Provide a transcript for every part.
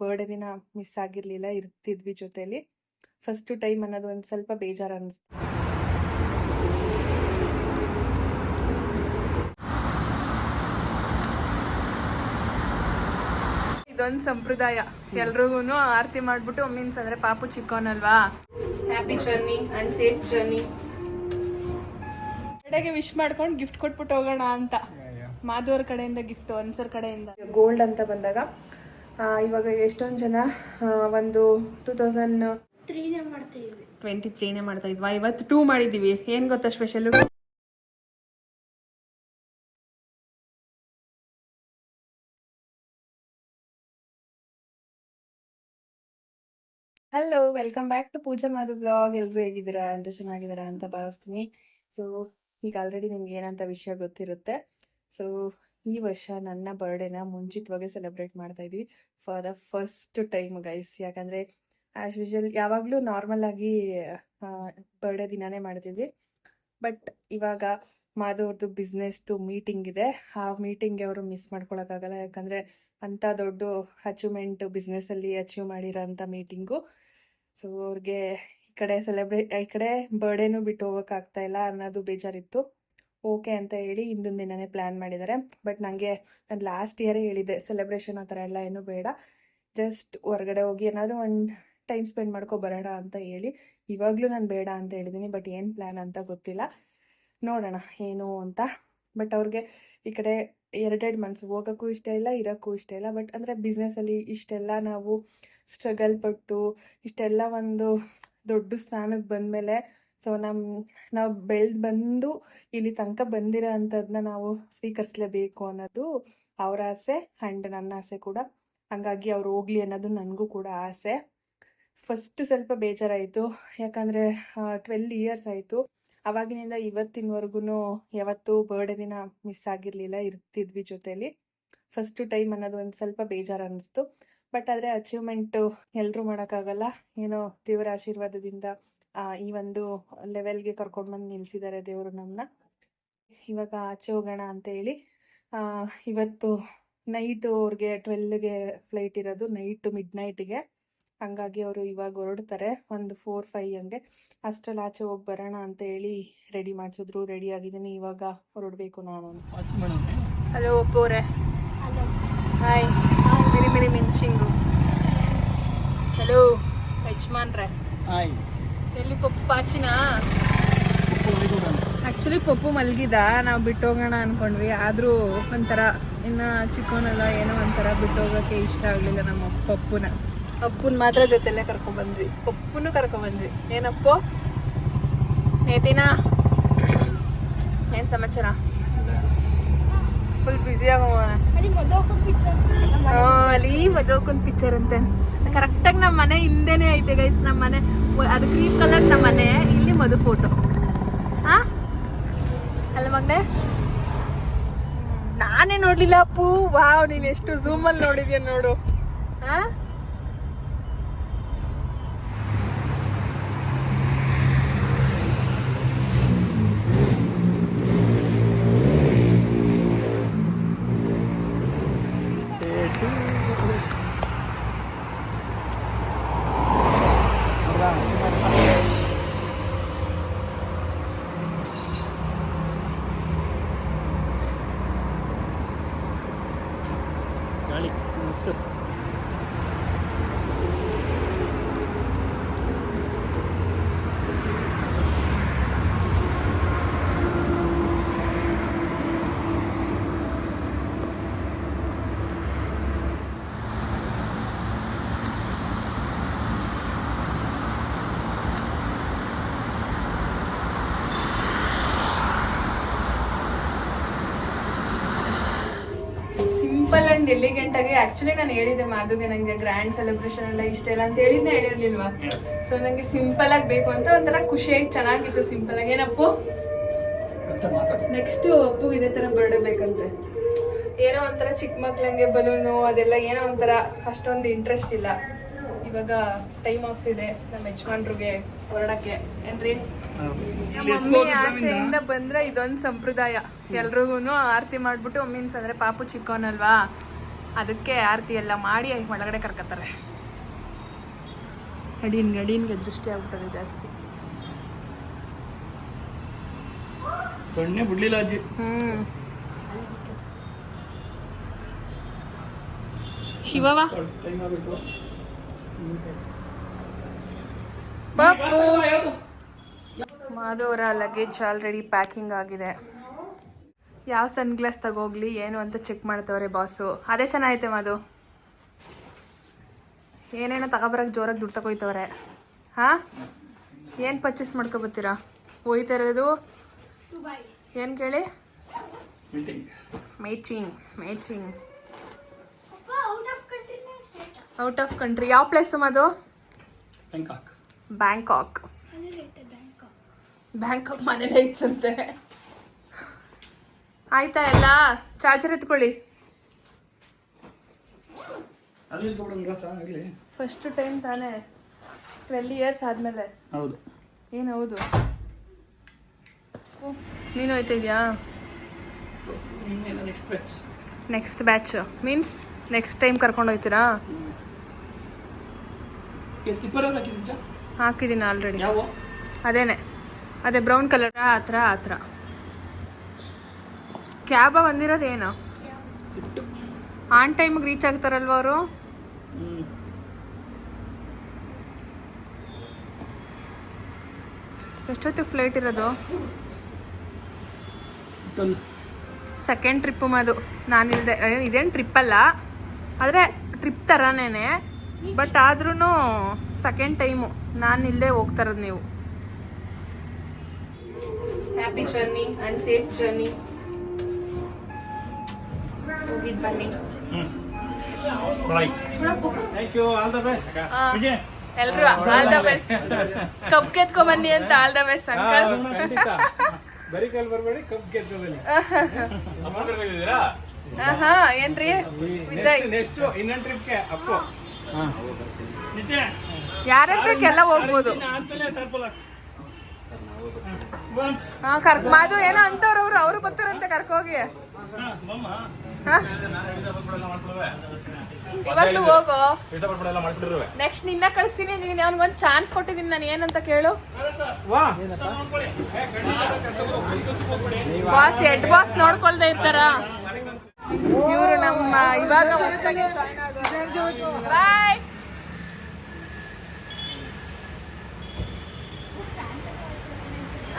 Birthday ದಿನ miss ಆಗಿರಲಿಲ್ಲ, ಇರ್ತಿದ್ವಿ ಜೊತೆಲಿ. ಫಸ್ಟ್ ಟೈಮ್ ಅನ್ನೋದು ಒಂದು ಸ್ವಲ್ಪ ಬೇಜಾರು ಅನ್ನಿಸ್ತು. ಇದೊಂದು ಸಂಪ್ರದಾಯ, ಎಲ್ರಿಗೂ ಆರತಿ ಮಾಡ್ಬಿಟ್ಟು ಮೀನ್ಸ್ ಅಂದ್ರೆ ಪಾಪು ಚಿಕ್ಕವನಲ್ವಾ, happy journey and safe journey. ಕಡೆಗೆ ವಿಶ್ ಮಾಡ್ಕೊಂಡು ಗಿಫ್ಟ್ ಕೊಟ್ಬಿಟ್ಟು ಹೋಗೋಣ ಅಂತ. ಮಾಧವರ ಕಡೆಯಿಂದ ಗಿಫ್ಟ್, ಅನ್ಸರ್ ಕಡೆಯಿಂದ ಗೋಲ್ಡ್ ಅಂತ ಬಂದಾಗ ಇವಾಗ ಎಷ್ಟೊಂದು ಜನ ಒಂದು 2023 ಮಾಡ್ತಾ ಇದ್ವಾ, ಇವತ್ತು 2 ಮಾಡಿದ್ದೀವಿ. ಏನು ಗೊತ್ತಾ special? Hello, welcome back to Pooja Madhu blog. ಎಲ್ಲರೂ ಹೇಗಿದ್ದೀರಾ? ಎಲ್ಲರೂ ಚೆನ್ನಾಗಿದ್ದೀರಾ ಅಂತ ಭಾವಿಸ್ತೀನಿ. ಸೊ ಈಗ ಆಲ್ರೆಡಿ ನಿಮ್ಗೆ ಏನಂತ ವಿಷಯ ಗೊತ್ತಿರುತ್ತೆ. ಸೊ ಈ ವರ್ಷ ನನ್ನ ಬರ್ಡೇನ ಮುಂಚಿತವಾಗಿ ಸೆಲೆಬ್ರೇಟ್ ಮಾಡ್ತಾ ಇದ್ವಿ for the first time guys. ಯಾಕಂದರೆ ಆ್ಯಸ್ ಯೂಶುವಲ್ ಯಾವಾಗಲೂ ನಾರ್ಮಲ್ ಆಗಿ ಬರ್ಡೇ ದಿನಾನೇ ಮಾಡ್ತಿದ್ವಿ. ಬಟ್ ಇವಾಗ ಮಾಧವ್ರದ್ದು ಬಿಸ್ನೆಸ್ದು ಮೀಟಿಂಗ್ ಇದೆ. ಆ ಮೀಟಿಂಗ್ಗೆ ಅವರು ಮಿಸ್ ಮಾಡ್ಕೊಳಕ್ಕಾಗಲ್ಲ, ಯಾಕಂದರೆ ಅಂಥ ದೊಡ್ಡ ಅಚೀವ್ಮೆಂಟ್ ಬಿಸ್ನೆಸ್ಸಲ್ಲಿ ಅಚೀವ್ ಮಾಡಿರೋಂಥ ಮೀಟಿಂಗು. ಸೊ ಅವ್ರಿಗೆ ಈ ಕಡೆ ಬರ್ಡೇನೂ ಬಿಟ್ಟು ಹೋಗೋಕ್ಕಾಗ್ತಾ ಇಲ್ಲ ಅನ್ನೋದು ಬೇಜಾರಿತ್ತು. ಓಕೆ ಅಂತ ಹೇಳಿ ಹಿಂದಿನ ದಿನನೇ ಪ್ಲ್ಯಾನ್ ಮಾಡಿದ್ದಾರೆ. ಬಟ್ ನನಗೆ ನಾನು ಲಾಸ್ಟ್ ಇಯರೇ ಹೇಳಿದ್ದೆ, ಸೆಲೆಬ್ರೇಷನ್ ಆ ಥರ ಎಲ್ಲ ಏನೂ ಬೇಡ, ಜಸ್ಟ್ ಹೊರಗಡೆ ಹೋಗಿ ಏನಾದರೂ ಒಂದು ಟೈಮ್ ಸ್ಪೆಂಡ್ ಮಾಡ್ಕೊಬರೋಣ ಅಂತ ಹೇಳಿ. ಇವಾಗಲೂ ನಾನು ಬೇಡ ಅಂತ ಹೇಳಿದ್ದೀನಿ, ಬಟ್ ಏನು ಪ್ಲ್ಯಾನ್ ಅಂತ ಗೊತ್ತಿಲ್ಲ, ನೋಡೋಣ ಏನು ಅಂತ. ಬಟ್ ಅವ್ರಿಗೆ ಈ ಕಡೆ 2 ಮಂತ್ಸ್ ಹೋಗೋಕ್ಕೂ ಇಷ್ಟ ಇಲ್ಲ, ಇರೋಕ್ಕೂ ಇಷ್ಟ ಇಲ್ಲ. ಬಟ್ ಅಂದರೆ ಬಿಸ್ನೆಸ್ಸಲ್ಲಿ ಇಷ್ಟೆಲ್ಲ ನಾವು ಸ್ಟ್ರಗಲ್ ಪಟ್ಟು ಇಷ್ಟೆಲ್ಲ ಒಂದು ದೊಡ್ಡ ಸ್ಥಾನಕ್ಕೆ ಬಂದಮೇಲೆ, ಸೊ ನಾವು ಬೆಳೆದು ಬಂದು ಇಲ್ಲಿ ತನಕ ಬಂದಿರೋ ಅಂಥದ್ದನ್ನ ನಾವು ಸ್ವೀಕರಿಸಲೇಬೇಕು ಅನ್ನೋದು ಅವ್ರ ಆಸೆ ಆ್ಯಂಡ್ ನನ್ನ ಆಸೆ ಕೂಡ. ಹಾಗಾಗಿ ಅವ್ರು ಹೋಗಲಿ ಅನ್ನೋದು ನನಗೂ ಕೂಡ ಆಸೆ. ಫಸ್ಟ್ ಸ್ವಲ್ಪ ಬೇಜಾರಾಯಿತು, ಯಾಕಂದರೆ 12 ಇಯರ್ಸ್ ಆಯಿತು. ಆವಾಗಿನಿಂದ ಇವತ್ತಿನವರೆಗೂ ಯಾವತ್ತೂ ಬರ್ಡೇ ದಿನ ಮಿಸ್ ಆಗಿರಲಿಲ್ಲ, ಇರ್ತಿದ್ವಿ ಜೊತೆಲಿ. ಫಸ್ಟ್ ಟೈಮ್ ಅನ್ನೋದು ಒಂದು ಸ್ವಲ್ಪ ಬೇಜಾರು ಅನ್ನಿಸ್ತು. ಬಟ್ ಆದರೆ ಅಚೀವ್ಮೆಂಟು ಎಲ್ಲರೂ ಮಾಡೋಕ್ಕಾಗಲ್ಲ, ಏನೋ ದೇವರ ಆಶೀರ್ವಾದದಿಂದ ಈ ಒಂದು ಲೆವೆಲ್ಗೆ ಕರ್ಕೊಂಡ್ಬಂದು ನಿಲ್ಲಿಸಿದ್ದಾರೆ ದೇವರು ನಮ್ಮನ್ನ. ಇವಾಗ ಆಚೆ ಹೋಗೋಣ ಅಂತೇಳಿ ಇವತ್ತು ನೈಟು ಅವ್ರಿಗೆ 12ಗೆ ಫ್ಲೈಟ್ ಇರೋದು, ನೈಟು ಮಿಡ್ನೈಟಿಗೆ. ಹಂಗಾಗಿ ಅವರು ಇವಾಗ ಹೊರಡ್ತಾರೆ, ಒಂದು 4-5 ಹಂಗೆ. ಅಷ್ಟರಲ್ಲಿ ಆಚೆ ಹೋಗಿ ಬರೋಣ ಅಂತ ಹೇಳಿ ರೆಡಿ ಮಾಡಿಸಿದ್ರು. ರೆಡಿ ಆಗಿದ್ದೀನಿ, ಇವಾಗ ಹೊರಡಬೇಕು ನಾನು. ಹಲೋ ಒಪ್ಪೋರೆ, ಹಾಯ್ ಮೇರಿ ಮಿಂಚಿಂಗು. ಹಲೋ ಯಜಮಾನ್ರೆ, ಎಲ್ಲಿ ಪಪ್ಪು ಪಾಚಿನ? ಆ್ಯಕ್ಚುಲಿ ಪಪ್ಪು ಮಲಗಿದ, ನಾವು ಬಿಟ್ಟೋಗೋಣ ಅಂದ್ಕೊಂಡ್ವಿ. ಆದರೂ ಒಂಥರ ಇನ್ನು ಚಿಕ್ಕವನೆಲ್ಲ ಏನೋ ಒಂಥರ ಬಿಟ್ಟೋಗೋಕ್ಕೆ ಇಷ್ಟ ಆಗಲಿಲ್ಲ ನಮ್ಮ ಅಪ್ಪನ ಮಾತ್ರ ಜೊತೆಲ್ಲೇ ಕರ್ಕೊಂಡ್ಬಂದ್ವಿ. ಪಪ್ಪುನು ಕರ್ಕೊಂಡ್ಬಂದ್ವಿ. ಏನಪ್ಪೋ ನೇತಿನಾ, ಏನು ಸಮಾಚಾರ? ಫುಲ್ ಬ್ಯುಸಿ ಆಗೋಣ. ಅಲ್ಲಿ ಮದುವಕ್ಕೊಂದು ಪಿಕ್ಚರ್ ಅಂತೆ. ಕರೆಕ್ಟಾಗಿ ನಮ್ಮ ಮನೆ ಹಿಂದೆನೇ ಐತೆ ಗೈಸ್, ನಮ್ಮ ಮನೆ ಅದು ಕ್ರೀಮ್ ಕಲರ್ ನಮ್ಮ ಮನೆ. ಇಲ್ಲಿ ಮದು ಫೋಟೋ ಅಲ್ಲ ಮಗನೆ, ನಾನೇ ನೋಡ್ಲಿಲ್ಲ ಅಪ್ಪು. ವಾವ್, ನೀನು ಎಷ್ಟು ಝೂಮಲ್ಲಿ ನೋಡಿದ್ಯಾ ನೋಡು. ಸಿಂಪಲ್ ಅಂಡ್ ಎಲಿಗೆಂಟ್ ಆಗಿ. ಆಕ್ಚುಲಿ ನಾನು ಹೇಳಿದೆ ಮಾಧುಗೆ, ನಂಗೆ ಗ್ರ್ಯಾಂಡ್ ಸೆಲೆಬ್ರೇಷನ್ ಎಲ್ಲ ಇಷ್ಟ ಇಲ್ಲ ಅಂತ ಹೇಳಿರ್ಲಿಲ್ವಾ. ಸೊ ನಂಗೆ ಸಿಂಪಲ್ ಆಗಿ ಬೇಕು ಅಂತ, ಒಂಥರ ಖುಷಿಯಾಗಿ ಚೆನ್ನಾಗಿತ್ತು ಸಿಂಪಲ್ ಆಗಿ. ಏನಪ್ಪು ನೆಕ್ಸ್ಟ್ ಅಪ್ಪುಗೆ ಇದೇ ತರ ಬರ್ಡೇ ಬೇಕಂತೆ. ಏನೋ ಒಂಥರ ಚಿಕ್ಕ ಮಕ್ಳಂಗೆ ಬಲೂನು ಅದೆಲ್ಲ ಏನೋ ಒಂಥರ ಅಷ್ಟೊಂದು ಇಂಟ್ರೆಸ್ಟ್ ಇಲ್ಲ. ಇವಾಗ ಟೈಮ್ ಆಗ್ತಿದೆ ನಮ್ಮ ಯಜಮಾನ್ರಿಗೆ ಹೊರಡಕ್ಕೆ. ಏನ್ರಿ, ಮಮ್ಮಿ ಆಚೆಯಿಂದ ಬಂದ್ರೆ ಇದೊಂದು ಸಂಪ್ರದಾಯ, ಎಲ್ರಿಗೂ ಆರತಿ ಮಾಡ್ಬಿಟ್ಟು ಮೀನ್ಸ್ ಅಂದ್ರೆ ಪಾಪು ಚಿಕ್ಕವನಲ್ವಾ, ಅದಕ್ಕೆ ಆರತಿ ಎಲ್ಲ ಮಾಡಿ ಒಳಗಡೆ ಕರ್ಕೊತಾರೆ. ಗಡೀನ್ಗೆ ದೃಷ್ಟಿ ಆಗ್ತದೆ ಜಾಸ್ತಿ. ಕಣ್ಣೇ ಬಿಡ್ಲಿಲ್ಲ ಅಜ್ಜಿ. ಶಿವವ ಪಪ್ಪು ಮಾಧು ಅವರ ಲಗೇಜ್ ಆಲ್ರೆಡಿ ಪ್ಯಾಕಿಂಗ್ ಆಗಿದೆ. ಯಾವ ಸನ್ಗ್ಲಾಸ್ ತಗೋಗ್ಲಿ ಏನು ಅಂತ ಚೆಕ್ ಮಾಡ್ತವ್ರೆ ಬಾಸು. ಅದೇ ಚೆನ್ನಾಗೈತೆ ಮಾಧು. ಏನೇನೋ ತಗೊಬರಕ್ಕೆ ಜೋರಾಗಿ ದುಡ್ಡು ತಗೋಯ್ತವ್ರೆ. ಹಾಂ, ಏನು ಪರ್ಚೇಸ್ ಮಾಡ್ಕೊಬತ್ತೀರಾ? ಹೋಯ್ತಾ ಇರೋದು ಏನು ಕೇಳಿ? ಮೇಚಿಂಗ್ ಔಟ್ ಆಫ್ ಕಂಟ್ರಿ. ಯಾವ ಪ್ಲೇಸು ಮಾಧು? ಬ್ಯಾಂಕಾಕ್ ಮನೇಲೆ ಐತಂತೆ. ಆಯ್ತಾ ಎಲ್ಲ? ಚಾರ್ಜರ್ ಎತ್ಕೊಳ್ಳಿ. ಫಸ್ಟ್ ಟೈಮ್ ತಾನೇ 12 years ಆದಮೇಲೆ. ಹೌದು. ಏನು ಹೌದು? ನೀನು ಹೋಯ್ತಾ ಇದೆಯಾ? Next batch means next time ಕರ್ಕೊಂಡು ಹೋಗ್ತೀರಾ? ಹಾಕಿದ್ದೀನಿ ಆಲ್ರೆಡಿ. ಅದೇ ಬ್ರೌನ್ ಕಲರ್ ಆ ಥರ. ಕ್ಯಾಬ ಬಂದಿರೋದೇನು? ಆನ್ ಟೈಮಿಗೆ ರೀಚ್ ಆಗ್ತಾರಲ್ವ ಅವರು? ಎಷ್ಟೊತ್ತಿಗೆ ಫ್ಲೈಟ್ ಇರೋದು? ಸೆಕೆಂಡ್ ಟ್ರಿಪ್ಪು ಮಾದು ನಾನಿಲ್ದೆ. ಇದೇನು ಟ್ರಿಪ್ಪಲ್ಲ, ಆದರೆ ಟ್ರಿಪ್ ಥರನೇ, ಬಟ್ ಆದ್ರೂ ಸೆಕೆಂಡ್ ಟೈಮು ನಾನಿಲ್ಲದೆ ಹೋಗ್ತಾರದು. ನೀವು happy journey and safe journey. ಹೋಗಿದ್ದು ಬನ್ನಿ. Thank you. All the best. ಎಲ್ರು ಆಲ್ ದ ಬೆಸ್ಟ್. ಕಪ್ ಗೆದ್ಕೊ ಬನ್ನಿ ಅಂತ ಆಲ್ ದ ಬೆಸ್ಟ್ ಅಂಕಲ್. ಖಂಡಿತ. ಬರೀ ಕಲ್ ಬರಬೇಡಿ, ಕಪ್ ಗೆದ್ದು ಬನ್ನಿ. ಏನ್ರಿ ವಿಜಯ್? ನೆಕ್ಸ್ಟ್ ಇನ್ನೊಂದು ಟ್ರಿಪ್ಗೆ ಅಪ್ಪು. ಯಾರ್ಯಾರು ಬೇಕೆಲ್ಲ ಹೋಗ್ಬೋದು. ಮಾದು ಏನೋ ಅಂತವ್ರು ಅವರು ಬರ್ತಾರಂತೆ, ಕರ್ಕೋಗಿ. ಇವಾಗ್ಲೂ ಹೋಗೋ. ನೆಕ್ಸ್ಟ್ ನಿನ್ನ ಕಳಿಸ್ತೀನಿ. ಅವ್ನಿಗೊಂದು ಚಾನ್ಸ್ ಕೊಟ್ಟಿದ್ದೀನಿ ನಾನು. ಏನಂತ ಕೇಳು? ಬಾಸ್ ಹೆಡ್ ಬಾಸ್ ನೋಡ್ಕೊಳ್ತಾ ಇರ್ತಾರ ಇವರು. ನಮ್ಮ ಇವಾಗ ಹೊಸದಾಗಿ ಜಾಯ್ನ್ ಆಗೋದು. ಬಾಯ್.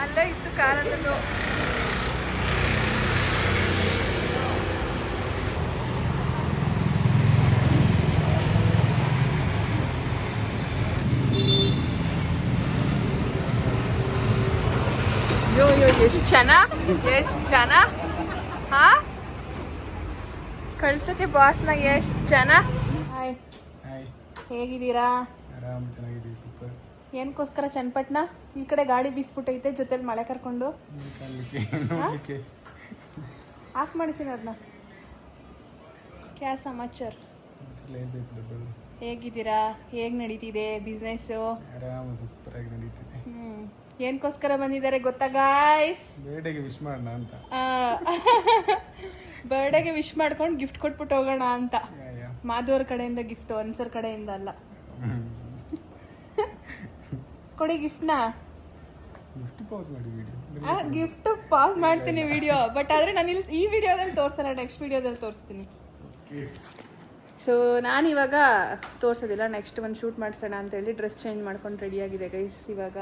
ಅಲ್ಲೇ ಇತ್ತು ಕಾರಲ್ಲದು. ಎಷ್ಟು ಜನ ಹಾ ಕಳ್ಸಕ್ಕೆ ಬಾಸ್ನ. ಎಷ್ಟು ಜನ. ಹಾಯ್, ಹೇಗಿದ್ದೀರಾ? ಏನಕ್ಕೋಸ್ಕರ ಚನ್ನಪಟ್ಟಣ ಈ ಕಡೆ ಗಾಡಿ ಬೀಸ್ಬಿಟ್ಟೈತೆ, ಜೊತೆಲಿ ಮಳೆ ಕರ್ಕೊಂಡು. ಆಫ್ ಮಾಡಿ ಅದನ್ನ. ಕ್ಯಾ ಸಮಾಚಾರ? ಹೇಗಿದ್ದೀರಾ? ಹೇಗೆ ನಡೀತಿದೆ ಬಿಸ್ನೆಸ್ಸು? ಏನಕ್ಕೋಸ್ಕರ ಬಂದಿದ್ದಾರೆ ಗೊತ್ತಾ ಗಾಯ್ಸ್? ಬರ್ಡೇಗೆ ವಿಶ್ ಮಾಡೋಣ ಅಂತ. ಬರ್ಡೇಗೆ ವಿಶ್ ಮಾಡ್ಕೊಂಡು ಗಿಫ್ಟ್ ಕೊಟ್ಬಿಟ್ಟು ಹೋಗೋಣ ಅಂತ. ಮಾಧವ್ರ ಕಡೆಯಿಂದ ಗಿಫ್ಟ್, ಅನ್ಸರ್ ಕಡೆಯಿಂದ ಅಲ್ಲ. ಕೊಡಿ ಗಿಫ್ಟ್ನ. ಗಿಫ್ಟ್ ಪಾಸ್ ಮಾಡ್ತೀನಿ ವಿಡಿಯೋ, ಬಟ್ ಆದರೆ ನಾನು ಇಲ್ಲಿ ಈ ವಿಡಿಯೋದಲ್ಲಿ ತೋರಿಸಲ್ಲ, ನೆಕ್ಸ್ಟ್ ವಿಡಿಯೋದಲ್ಲಿ ತೋರಿಸ್ತೀನಿ. ಸೊ ನಾನಿವಾಗ ತೋರಿಸೋದಿಲ್ಲ, ನೆಕ್ಸ್ಟ್ ಒಂದು ಶೂಟ್ ಮಾಡಿಸೋಣ ಅಂತೇಳಿ ಡ್ರೆಸ್ ಚೇಂಜ್ ಮಾಡ್ಕೊಂಡು ರೆಡಿಯಾಗಿದೆ ಗೈಸ್. ಇವಾಗ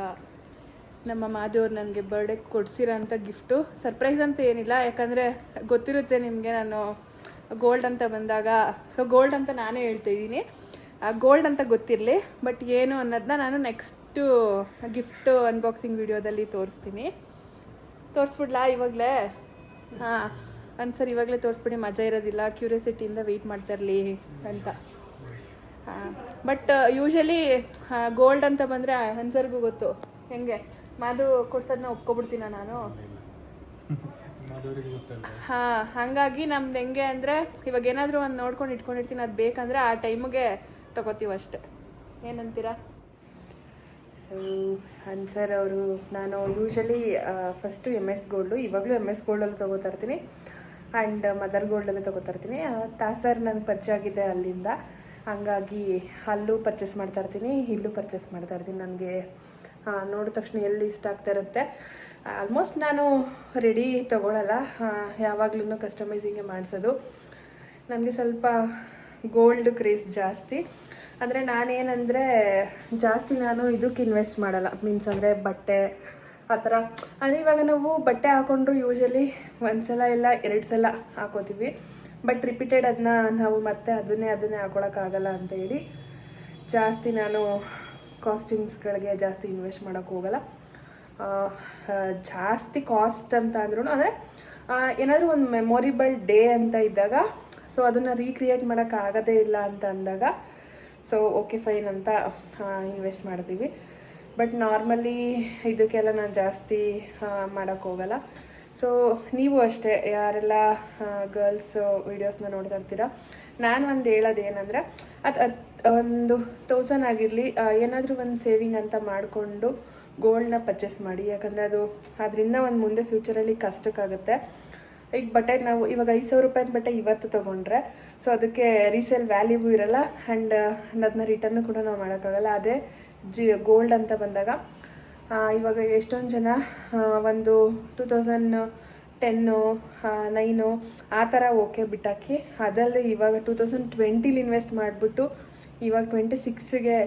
ನಮ್ಮ ಮಾಧವ್ರು ನನಗೆ ಬರ್ಡೇ ಕೊಡ್ಸಿರೋ ಅಂಥ ಗಿಫ್ಟು. ಸರ್ಪ್ರೈಸ್ ಅಂತ ಏನಿಲ್ಲ, ಯಾಕಂದರೆ ಗೊತ್ತಿರುತ್ತೆ ನಿಮಗೆ, ನಾನು ಗೋಲ್ಡ್ ಅಂತ ಬಂದಾಗ, ಸೊ ಗೋಲ್ಡ್ ಅಂತ ನಾನೇ ಹೇಳ್ತಾಯಿದ್ದೀನಿ. ಗೋಲ್ಡ್ ಅಂತ ಗೊತ್ತಿರಲಿ, ಬಟ್ ಏನು ಅನ್ನೋದನ್ನ ನಾನು ನೆಕ್ಸ್ಟು ಗಿಫ್ಟು ಅನ್ಬಾಕ್ಸಿಂಗ್ ವಿಡಿಯೋದಲ್ಲಿ ತೋರಿಸ್ತೀನಿ. ತೋರಿಸ್ಬಿಡ್ಲಾ ಇವಾಗಲೇ? ಹಾಂ, ಒಂದು ಇವಾಗಲೇ ತೋರಿಸ್ಬಿಡಿ, ಮಜಾ ಇರೋದಿಲ್ಲ, ಕ್ಯೂರಿಯಾಸಿಟಿಯಿಂದ ವೆಯ್ಟ್ ಮಾಡ್ತಾ ಇರಲಿ ಅಂತ. ಬಟ್ ಯೂಶಲಿ ಗೋಲ್ಡ್ ಅಂತ ಬಂದರೆ ಅನ್ಸರ್ಗೂ ಗೊತ್ತು ಹೆಂಗೆ ಮಾದು ಕೊಡ್ಸೋದನ್ನ ಒಪ್ಕೊಬಿಡ್ತೀನ ನಾನು. ಹಾಂ, ಹಾಗಾಗಿ ನಮ್ದು ಹೆಂಗೆ ಅಂದರೆ ಇವಾಗ ಏನಾದರೂ ಒಂದು ನೋಡ್ಕೊಂಡು ಇಟ್ಕೊಂಡಿರ್ತೀನಿ, ಅದು ಬೇಕಂದರೆ ಆ ಟೈಮಿಗೆ ತಗೋತೀವಿ ಅಷ್ಟೆ. ಏನಂತೀರಾ? ಅನ್ಸರ್ ಅವರು, ನಾನು ಯೂಶಲಿ ಫಸ್ಟು MS ಗೋಲ್ಡು, ಇವಾಗಲೂ MS ಗೋಲ್ಡಲ್ಲಿ ತೊಗೋತಾ ಇರ್ತೀನಿ. ಆ್ಯಂಡ್ ಮದರ್ ಗೋಲ್ಡಲ್ಲೇ ತೊಗೋತಾ ತಾಸರ್ ನನಗೆ ಪರಿಚಯ ಆಗಿದೆ ಅಲ್ಲಿಂದ, ಹಂಗಾಗಿ ಅಲ್ಲೂ ಪರ್ಚೇಸ್ ಮಾಡ್ತಾ ಇರ್ತೀನಿ, ಇಲ್ಲೂ ಪರ್ಚೇಸ್ ಮಾಡ್ತಾ ಇರ್ತೀನಿ. ನನಗೆ ನೋಡಿದ ತಕ್ಷಣ ಎಲ್ಲಿ ಇಷ್ಟ ಆಗ್ತಾ ಇರುತ್ತೆ. ಆಲ್ಮೋಸ್ಟ್ ನಾನು ರೆಡಿ ತೊಗೊಳಲ್ಲ, ಯಾವಾಗ್ಲೂ ಕಸ್ಟಮೈಸಿಂಗೇ ಮಾಡಿಸೋದು. ನನಗೆ ಸ್ವಲ್ಪ ಗೋಲ್ಡ್ ಕ್ರೇಜ್ ಜಾಸ್ತಿ. ಅಂದರೆ ನಾನೇನಂದರೆ ಜಾಸ್ತಿ ನಾನು ಇದಕ್ಕೆ ಇನ್ವೆಸ್ಟ್ ಮಾಡಲ್ಲ, ಮೀನ್ಸ್ ಅಂದರೆ ಬಟ್ಟೆ ಆ ಥರ. ಅಂದರೆ ಇವಾಗ ನಾವು ಬಟ್ಟೆ ಹಾಕೊಂಡ್ರು ಯೂಶಲಿ ಒಂದು ಸಲ ಇಲ್ಲ 2 ಸಲ ಹಾಕೋತೀವಿ, ಬಟ್ ರಿಪೀಟೆಡ್ ಅದನ್ನ ನಾವು ಮತ್ತೆ ಅದನ್ನೇ ಹಾಕೊಳಕ್ಕಾಗಲ್ಲ ಅಂತ ಹೇಳಿ ಜಾಸ್ತಿ ನಾನು ಕಾಸ್ಟ್ಯೂಮ್ಸ್ಗಳಿಗೆ ಜಾಸ್ತಿ ಇನ್ವೆಸ್ಟ್ ಮಾಡೋಕ್ಕೆ ಹೋಗಲ್ಲ. ಜಾಸ್ತಿ ಕಾಸ್ಟ್ ಅಂತ ಅಂದ್ರೂ ಅಂದರೆ ಏನಾದರೂ ಒಂದು ಮೆಮೊರಿಬಲ್ ಡೇ ಅಂತ ಇದ್ದಾಗ, ಸೊ ಅದನ್ನು ರೀಕ್ರಿಯೇಟ್ ಮಾಡೋಕ್ಕಾಗೋದೇ ಇಲ್ಲ ಅಂತ ಅಂದಾಗ, ಸೊ ಓಕೆ ಫೈನ್ ಅಂತ ಇನ್ವೆಸ್ಟ್ ಮಾಡ್ತೀವಿ. ಬಟ್ ನಾರ್ಮಲಿ ಇದಕ್ಕೆಲ್ಲ ನಾನು ಜಾಸ್ತಿ ಮಾಡೋಕ್ಕೆ ಹೋಗಲ್ಲ. ಸೊ ನೀವು ಅಷ್ಟೇ, ಯಾರೆಲ್ಲ ಗರ್ಲ್ಸ್ ವೀಡಿಯೋಸ್ನ ನೋಡ್ತಾ ಇರ್ತೀರ, ನಾನು ಒಂದು ಹೇಳೋದೇನೆಂದರೆ ಒಂದು 1000 ಆಗಿರಲಿ ಏನಾದರೂ ಒಂದು ಸೇವಿಂಗ್ ಅಂತ ಮಾಡಿಕೊಂಡು ಗೋಲ್ಡ್ನ ಪರ್ಚೇಸ್ ಮಾಡಿ. ಯಾಕಂದರೆ ಅದರಿಂದ ಒಂದು ಮುಂದೆ ಫ್ಯೂಚರಲ್ಲಿ ಕಷ್ಟಕ್ಕಾಗುತ್ತೆ. ಈಗ ಬಟ್ಟೆ ನಾವು ಇವಾಗ 5,000 ರೂಪಾಯಿನ ಬಟ್ಟೆ ಇವತ್ತು ತೊಗೊಂಡ್ರೆ ಸೊ ಅದಕ್ಕೆ ರೀಸೇಲ್ ವ್ಯಾಲ್ಯೂ ಇರಲ್ಲ, ಆ್ಯಂಡ್ ಅದನ್ನ ರಿಟರ್ನು ಕೂಡ ನಾವು ಮಾಡೋಕ್ಕಾಗಲ್ಲ. ಅದೇ ಗೋಲ್ಡ್ ಅಂತ ಬಂದಾಗ ಇವಾಗ ಎಷ್ಟೊಂದು ಜನ ಒಂದು 2010, 9 ಆ ಥರ ಓಕೆ ಬಿಟ್ಟಾಕಿ, ಅದಲ್ಲದೆ ಇವಾಗ 2020 ಇನ್ವೆಸ್ಟ್ ಮಾಡಿಬಿಟ್ಟು ಇವಾಗ 26ಗೆ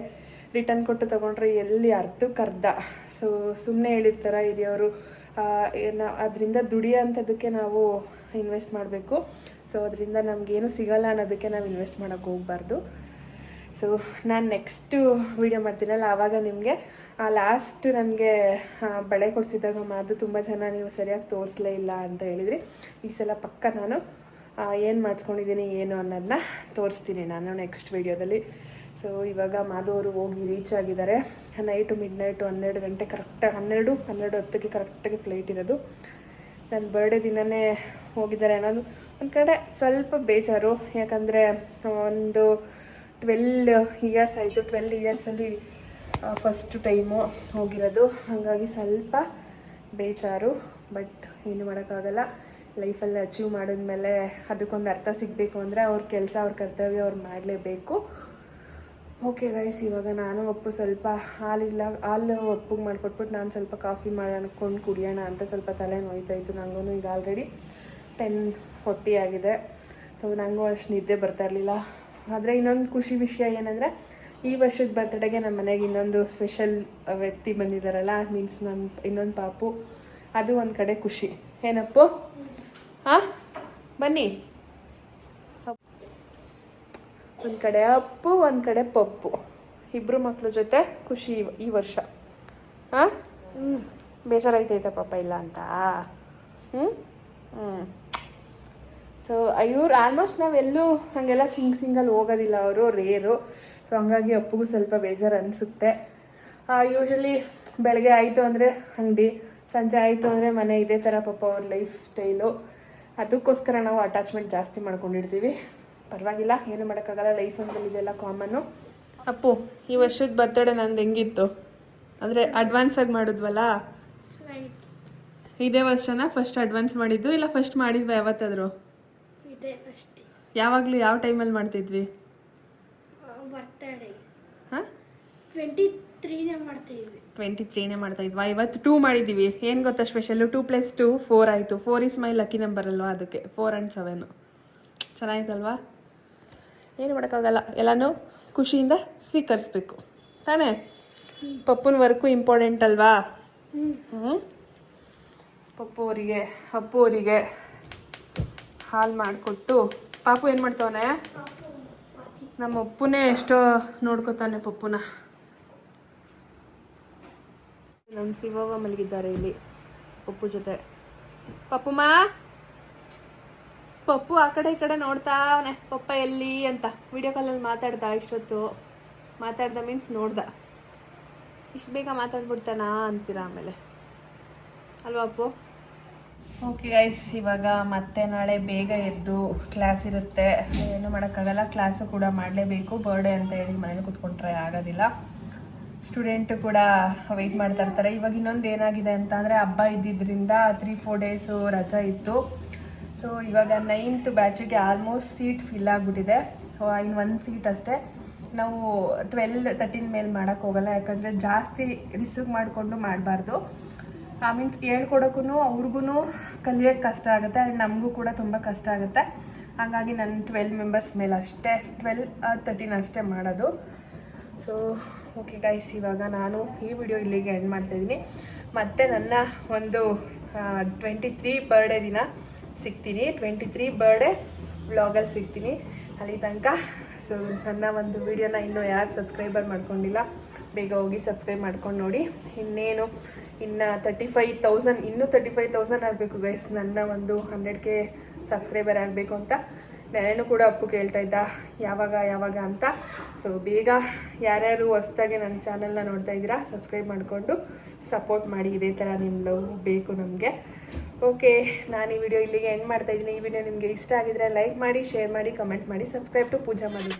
ರಿಟರ್ನ್ ಕೊಟ್ಟು ತೊಗೊಂಡ್ರೆ ಎಲ್ಲಿ ಅರ್ಧಕ್ಕರ್ಧ. ಸೊ ಸುಮ್ಮನೆ ಹೇಳಿರ್ತಾರೆ ಹಿರಿಯವರು, ಅದರಿಂದ ದುಡಿಯೋ ಅಂಥದ್ದಕ್ಕೆ ನಾವು ಇನ್ವೆಸ್ಟ್ ಮಾಡಬೇಕು. ಸೊ ಅದರಿಂದ ನಮಗೇನು ಸಿಗಲ್ಲ ಅನ್ನೋದಕ್ಕೆ ನಾವು ಇನ್ವೆಸ್ಟ್ ಮಾಡೋಕ್ಕೆ ಹೋಗಬಾರ್ದು. ಸೊ ನಾನು ನೆಕ್ಸ್ಟು ವೀಡಿಯೋ ಮಾಡ್ತೀನಲ್ಲ ಆವಾಗ ನಿಮಗೆ ಲಾಸ್ಟ್ ನನಗೆ ಬಳೆ ಕೊಡಿಸಿದಾಗ ಅದು ತುಂಬ ಜನ ನೀವು ಸರಿಯಾಗಿ ತೋರಿಸಲೇ ಇಲ್ಲ ಅಂತ ಹೇಳಿದ್ರಿ. ಈ ಸಲ ಪಕ್ಕ ನಾನು ಏನು ಮಾಡಿಸ್ಕೊಂಡಿದ್ದೀನಿ ಏನು ಅನ್ನೋದನ್ನ ತೋರಿಸ್ತೀನಿ ನಾನು ನೆಕ್ಸ್ಟ್ ವೀಡಿಯೋದಲ್ಲಿ. ಸೊ ಇವಾಗ ಮಾಧವರು ಹೋಗಿ ರೀಚ್ ಆಗಿದ್ದಾರೆ. ನೈಟು ಮಿಡ್ನೈಟು 12 ಗಂಟೆ ಕರೆಕ್ಟಾಗಿ 12:10ಗೆ ಕರೆಕ್ಟಾಗಿ ಫ್ಲೈಟ್ ಇರೋದು. ನನ್ನ ಬರ್ಡೇ ದಿನವೇ ಹೋಗಿದ್ದಾರೆ ಅನ್ನೋದು ಒಂದು ಕಡೆ ಸ್ವಲ್ಪ ಬೇಜಾರು. ಯಾಕಂದರೆ ಒಂದು 12 ಇಯರ್ಸ್ ಆಯಿತು, 12 ಇಯರ್ಸಲ್ಲಿ ಫಸ್ಟ್ ಟೈಮು ಹೋಗಿರೋದು, ಹಾಗಾಗಿ ಸ್ವಲ್ಪ ಬೇಜಾರು. ಬಟ್ ಏನು ಮಾಡೋಕ್ಕಾಗಲ್ಲ, ಲೈಫಲ್ಲಿ ಅಚೀವ್ ಮಾಡಿದ್ಮೇಲೆ ಅದಕ್ಕೊಂದು ಅರ್ಥ ಸಿಗಬೇಕು ಅಂದರೆ ಅವ್ರ ಕೆಲಸ ಅವ್ರ ಕರ್ತವ್ಯ ಅವ್ರು ಮಾಡಲೇಬೇಕು. ಓಕೆ ಗೈಸ್, ಇವಾಗ ನಾನು ಸ್ವಲ್ಪ ಹಾಲು ಒಪ್ಪಿಗೆ ಮಾಡಿಕೊಟ್ಬಿಟ್ಟು ನಾನು ಸ್ವಲ್ಪ ಕಾಫಿ ಮಾಡ್ಕೊಂಡು ಕುಡಿಯೋಣ ಅಂತ ಸ್ವಲ್ಪ ತಲೆ ನೋಯ್ತಾಯಿತ್ತು ನನಗೂ. ಈಗ ಆಲ್ರೆಡಿ 10:40 ಆಗಿದೆ. ಸೊ ನನಗೂ ಅಷ್ಟು ನಿದ್ದೆ ಬರ್ತಾ ಇರಲಿಲ್ಲ. ಆದರೆ ಇನ್ನೊಂದು ಖುಷಿ ವಿಷಯ ಏನಂದರೆ ಈ ವರ್ಷದ ಬರ್ತಡೆಗೆ ನಮ್ಮ ಮನೆಗೆ ಇನ್ನೊಂದು ಸ್ಪೆಷಲ್ ವ್ಯಕ್ತಿ ಬಂದಿದ್ದಾರಲ್ಲ, ಮೀನ್ಸ್ ನನ್ನ ಇನ್ನೊಂದು ಪಾಪು, ಅದು ಒಂದು ಕಡೆ ಖುಷಿ. ಏನಪ್ಪು? ಹಾಂ ಬನ್ನಿ. ಒಂದು ಕಡೆ ಅಪ್ಪು, ಒಂದು ಕಡೆ ಪಪ್ಪು, ಇಬ್ಬರು ಮಕ್ಕಳ ಜೊತೆ ಖುಷಿ ಈ ವರ್ಷ. ಹಾಂ ಬೇಜಾರಾಯ್ತೈತೆ ಪಾಪ ಇಲ್ಲ ಅಂತ. ಸೊ ಇವ್ರು ಆಲ್ಮೋಸ್ಟ್ ನಾವೆಲ್ಲೂ ಹಾಗೆಲ್ಲ ಸಿಂಗಲ್ ಹೋಗೋದಿಲ್ಲ, ಅವರು ರೇರು. ಸೊ ಹಂಗಾಗಿ ಅಪ್ಪಗೂ ಸ್ವಲ್ಪ ಬೇಜಾರು ಅನಿಸುತ್ತೆ. ಯೂಶಲಿ ಬೆಳಗ್ಗೆ ಆಯಿತು ಅಂದರೆ ಅಂಗಡಿ, ಸಂಜೆ ಆಯಿತು ಅಂದರೆ ಮನೆ, ಇದೇ ಥರ ಪಾಪ ಅವ್ರ ಲೈಫ್ ಸ್ಟೈಲು. ಅದಕ್ಕೋಸ್ಕರ ನಾವು ಅಟ್ಯಾಚ್ಮೆಂಟ್ ಜಾಸ್ತಿ ಮಾಡ್ಕೊಂಡಿರ್ತೀವಿ. ಪರವಾಗಿಲ್ಲ, ಏನು ಮಾಡೋಕ್ಕಾಗಲ್ಲ, ಲೈಫ್ ಅಂದಲ್ಲಿ ಇದೆಲ್ಲ ಕಾಮನ್ನು. ಅಪ್ಪು, ಈ ವರ್ಷದ ಬರ್ತಡೇ ನಂದು ಹೆಂಗಿತ್ತು? ಅಂದರೆ ಅಡ್ವಾನ್ಸಾಗಿ ಮಾಡಿದ್ವಲ್ಲ, ಇದೇ ವರ್ಷನ ಫಸ್ಟ್ ಅಡ್ವಾನ್ಸ್ ಮಾಡಿದ್ದು ಇಲ್ಲ ಫಸ್ಟ್ ಮಾಡಿದ್ವಿ ಯಾವತ್ತಾದರೂ? ಯಾವಾಗಲೂ ಯಾವ ಟೈಮಲ್ಲಿ ಮಾಡ್ತಿದ್ವಿ? ಬರ್ತಡೇ ಹಾಂ 23ನೇ ಮಾಡ್ತಾ ಇದ್ವಾ? ಇವತ್ತು 2 ಮಾಡಿದ್ದೀವಿ. ಏನು ಗೊತ್ತಾ ಸ್ಪೆಷಲ್ಲು? 2 + 2 4 ಆಯಿತು. 4 is my lucky ನಂಬರ್ ಅಲ್ವಾ, ಅದಕ್ಕೆ 4 and 7 ಚೆನ್ನಾಗಿತ್ತಲ್ವಾ? ಏನು ಮಾಡೋಕ್ಕಾಗಲ್ಲ, ಎಲ್ಲನೂ ಖುಷಿಯಿಂದ ಸ್ವೀಕರಿಸ್ಬೇಕು ತಾನೇ? ಪಪ್ಪನ ವರ್ಕು ಇಂಪಾರ್ಟೆಂಟ್ ಅಲ್ವಾ? ಪಪ್ಪು ಅವರಿಗೆ ಹಾಲು ಮಾಡಿಕೊಟ್ಟು, ಪಾಪು ಏನು ಮಾಡ್ತಾವನೆ? ನಮ್ಮ ಅಪ್ಪನೇ ಎಷ್ಟೋ ನೋಡ್ಕೊತಾನೆ ಪಪ್ಪುನ. ನಮ್ಮ ಶಿವವ್ವ ಮಲಗಿದ್ದಾರೆ ಇಲ್ಲಿ ಪಪ್ಪು ಜೊತೆ. ಪಪ್ಪು ಆ ಕಡೆ ಈ ಕಡೆ ನೋಡ್ತಾ ಅವನೆ, ಪಪ್ಪ ಎಲ್ಲಿ ಅಂತ. ವಿಡಿಯೋ ಕಾಲಲ್ಲಿ ಮಾತಾಡ್ದ, ಇಷ್ಟೊತ್ತು ಮಾತಾಡ್ದ ಮೀನ್ಸ್ ನೋಡ್ದ. ಇಷ್ಟು ಬೇಗ ಮಾತಾಡ್ಬಿಡ್ತಾನಾ ಅಂತೀರ ಆಮೇಲೆ ಅಲ್ವಾ ಅಪ್ಪು? ಓಕೆ ಗೈಸ್, ಇವಾಗ ಮತ್ತೆ ನಾಳೆ ಬೇಗ ಎದ್ದು ಕ್ಲಾಸ್ ಇರುತ್ತೆ. ಏನು ಮಾಡೋಕ್ಕಾಗಲ್ಲ, ಕ್ಲಾಸು ಕೂಡ ಮಾಡಲೇಬೇಕು. ಬರ್ಡೇ ಅಂತ ಹೇಳಿ ಮನೇಲಿ ಕೂತ್ಕೊಂಡ್ರೆ ಆಗೋದಿಲ್ಲ. ಸ್ಟೂಡೆಂಟು ಕೂಡ ವೆಯ್ಟ್ ಮಾಡ್ತಾ ಇರ್ತಾರೆ. ಇವಾಗ ಇನ್ನೊಂದು ಏನಾಗಿದೆ ಅಂತ ಅಂದರೆ, ಹಬ್ಬ ಇದ್ದಿದ್ದರಿಂದ 3-4 ಡೇಸು ರಜಾ ಇತ್ತು. ಸೊ ಇವಾಗ 9th ಬ್ಯಾಚಿಗೆ ಆಲ್ಮೋಸ್ಟ್ ಸೀಟ್ ಫಿಲ್ ಆಗಿಬಿಟ್ಟಿದೆ. ಇನ್ನು 1 ಸೀಟ್ ಅಷ್ಟೇ. ನಾವು 12-13 ಮೇಲೆ ಮಾಡೋಕ್ಕೆ ಹೋಗಲ್ಲ, ಯಾಕಂದರೆ ಜಾಸ್ತಿ ರಿಸೀವ್ ಮಾಡಿಕೊಂಡು ಮಾಡಬಾರ್ದು. ಮೀನ್ಸ್ ಹೇಳ್ಕೊಡೋಕ್ಕೂ ಅವ್ರಿಗೂ ಕಲಿಯೋಕ್ಕೆ ಕಷ್ಟ ಆಗುತ್ತೆ ಆ್ಯಂಡ್ ನಮಗೂ ಕೂಡ ತುಂಬ ಕಷ್ಟ ಆಗುತ್ತೆ. ಹಾಗಾಗಿ ನಾನು 12 ಮೆಂಬರ್ಸ್ ಮೇಲೆ ಅಷ್ಟೇ, 12-13 ಅಷ್ಟೇ ಮಾಡೋದು. ಸೊ ಓಕೆ ಗೈಸ್, ಇವಾಗ ನಾನು ಈ ವಿಡಿಯೋ ಇಲ್ಲಿಗೆ ಎಂಡ್ ಮಾಡ್ತಾಯಿದ್ದೀನಿ. ಮತ್ತು ನನ್ನ ಒಂದು 23 ಬರ್ಡೇ ದಿನ ಸಿಗ್ತೀನಿ, 23 ಬರ್ಡೇ ವ್ಲಾಗಲ್ಲಿ ಸಿಗ್ತೀನಿ ಅಲ್ಲಿ ತನಕ. ಸೊ ನನ್ನ ಒಂದು ವಿಡಿಯೋನ ಇನ್ನೂ ಯಾರು ಸಬ್ಸ್ಕ್ರೈಬರ್ ಮಾಡ್ಕೊಂಡಿಲ್ಲ, ಬೇಗ ಹೋಗಿ ಸಬ್ಸ್ಕ್ರೈಬ್ ಮಾಡ್ಕೊಂಡು ನೋಡಿ. ಇನ್ನು 35,000 ಆಗಬೇಕು ಗೈಸ್, ನನ್ನ ಒಂದು 100K ಸಬ್ಸ್ಕ್ರೈಬರ್ ಆಗಬೇಕು ಅಂತ. ನೆನೆನೂ ಕೂಡ ಅಪ್ಪು ಕೇಳ್ತಾ ಇದ್ದ ಯಾವಾಗ ಅಂತ. ಸೊ ಬೇಗ ಯಾರ್ಯಾರು ಹೊಸ್ದಾಗೆ ನನ್ನ ಚಾನಲ್ನ ನೋಡ್ತಾ ಇದ್ದೀರಾ ಸಬ್ಸ್ಕ್ರೈಬ್ ಮಾಡಿಕೊಂಡು ಸಪೋರ್ಟ್ ಮಾಡಿ. ಇದೇ ಥರ ನಿಮ್ಮ ಲವ್ ಬೇಕು ನಮಗೆ. ಓಕೆ, ನಾನು ಈ ವಿಡಿಯೋ ಇಲ್ಲಿಗೆ ಎಂಡ್ ಮಾಡ್ತಾಯಿದ್ದೀನಿ. ಈ ವಿಡಿಯೋ ನಿಮಗೆ ಇಷ್ಟ ಆಗಿದ್ರೆ ಲೈಕ್ ಮಾಡಿ, ಶೇರ್ ಮಾಡಿ, ಕಮೆಂಟ್ ಮಾಡಿ, ಸಬ್ಸ್ಕ್ರೈಬ್ ಟು ಪೂಜಾ ಮಾಡಿ.